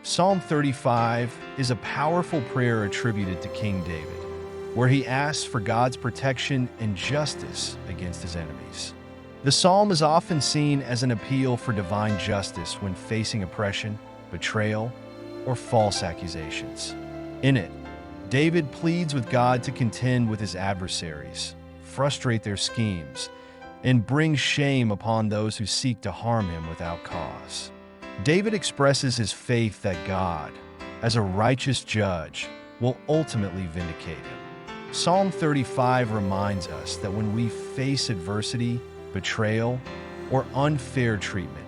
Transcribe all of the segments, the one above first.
Psalm 35 is a powerful prayer attributed to King David, where he asks for God's protection and justice against his enemies. The psalm is often seen as an appeal for divine justice when facing oppression, betrayal, or false accusations. In it, David pleads with God to contend with his adversaries, frustrate their schemes, and bring shame upon those who seek to harm him without cause. David expresses his faith that God, as a righteous judge, will ultimately vindicate him. Psalm 35 reminds us that when we face adversity, betrayal, or unfair treatment,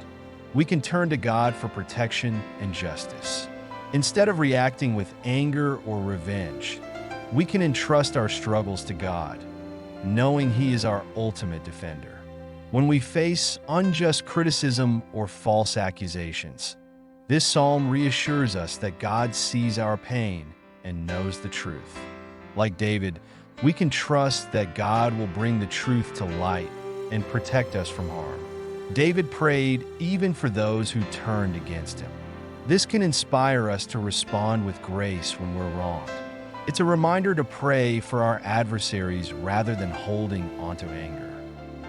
we can turn to God for protection and justice. Instead of reacting with anger or revenge, we can entrust our struggles to God, knowing He is our ultimate defender. When we face unjust criticism or false accusations, this psalm reassures us that God sees our pain and knows the truth. Like David, we can trust that God will bring the truth to light and protect us from harm. David prayed even for those who turned against him. This can inspire us to respond with grace when we're wronged. It's a reminder to pray for our adversaries rather than holding onto anger.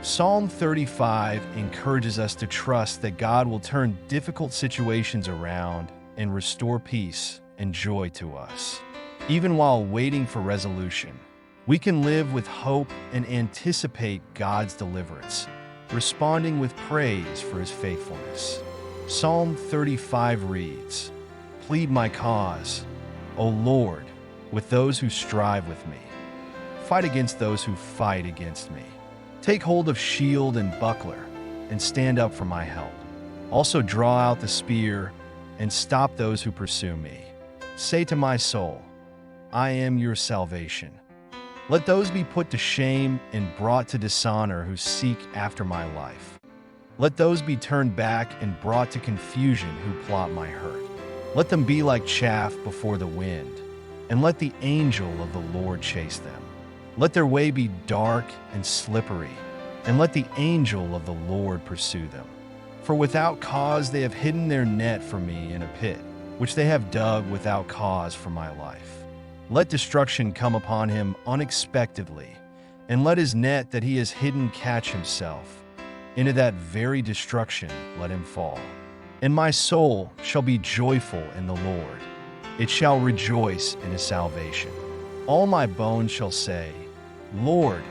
Psalm 35 encourages us to trust that God will turn difficult situations around and restore peace and joy to us. Even while waiting for resolution, we can live with hope and anticipate God's deliverance, responding with praise for His faithfulness. Psalm 35 reads, "Plead my cause, O Lord, with those who strive with me. Fight against those who fight against me. Take hold of shield and buckler, and stand up for my help. Also draw out the spear, and stop those who pursue me. Say to my soul, I am your salvation. Let those be put to shame and brought to dishonor who seek after my life. Let those be turned back and brought to confusion who plot my hurt. Let them be like chaff before the wind, and let the angel of the Lord chase them. Let their way be dark and slippery, and let the angel of the Lord pursue them. For without cause they have hidden their net for me in a pit, which they have dug without cause for my life. Let destruction come upon him unexpectedly, and let his net that he has hidden catch himself. Into that very destruction let him fall. And my soul shall be joyful in the Lord. It shall rejoice in his salvation. All my bones shall say, Lord,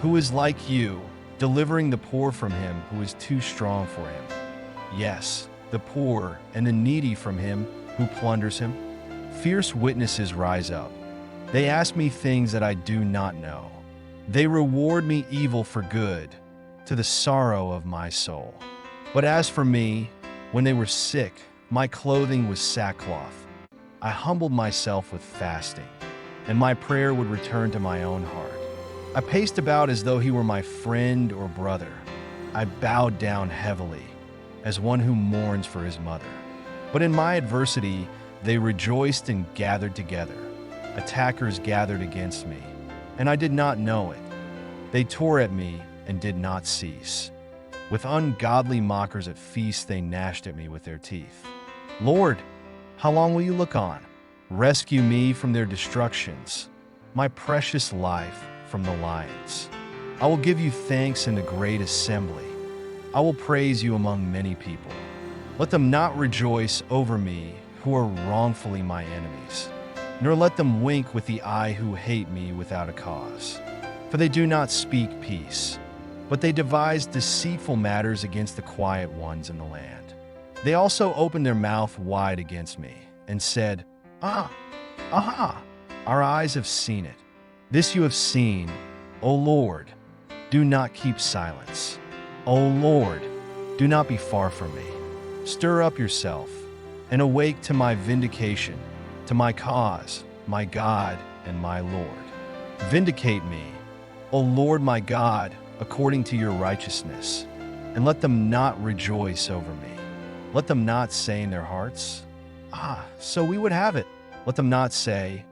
who is like you, delivering the poor from him who is too strong for him? Yes, the poor and the needy from him who plunders him. Fierce witnesses rise up. They ask me things that I do not know. They reward me evil for good, to the sorrow of my soul. But as for me, when they were sick, my clothing was sackcloth. I humbled myself with fasting, and my prayer would return to my own heart. I paced about as though he were my friend or brother. I bowed down heavily, as one who mourns for his mother. But in my adversity, they rejoiced and gathered together. Attackers gathered against me, and I did not know it. They tore at me and did not cease. With ungodly mockers at feasts, they gnashed at me with their teeth. Lord, how long will you look on? Rescue me from their destructions, my precious life from the lions. I will give you thanks in the great assembly. I will praise you among many people. Let them not rejoice over me who are wrongfully my enemies, nor let them wink with the eye who hate me without a cause. For they do not speak peace, but they devise deceitful matters against the quiet ones in the land. They also opened their mouth wide against me, and said, Aha! Our eyes have seen it. This you have seen, O Lord. Do not keep silence. O Lord, do not be far from me. Stir up yourself, and awake to my vindication, to my cause, my God and my Lord. Vindicate me, O Lord my God, according to your righteousness, and let them not rejoice over me. Let them not say in their hearts, so we would have it. Let them not say,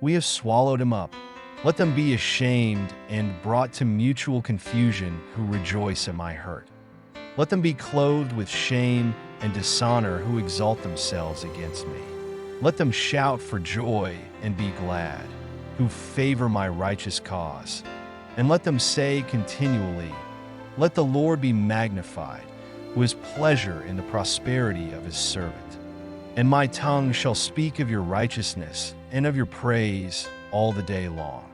we have swallowed him up. Let them be ashamed and brought to mutual confusion who rejoice at my hurt. Let them be clothed with shame and dishonor who exalt themselves against me. Let them shout for joy and be glad, who favor my righteous cause. And let them say continually, let the Lord be magnified, who has pleasure in the prosperity of his servant. And my tongue shall speak of your righteousness and of your praise all the day long.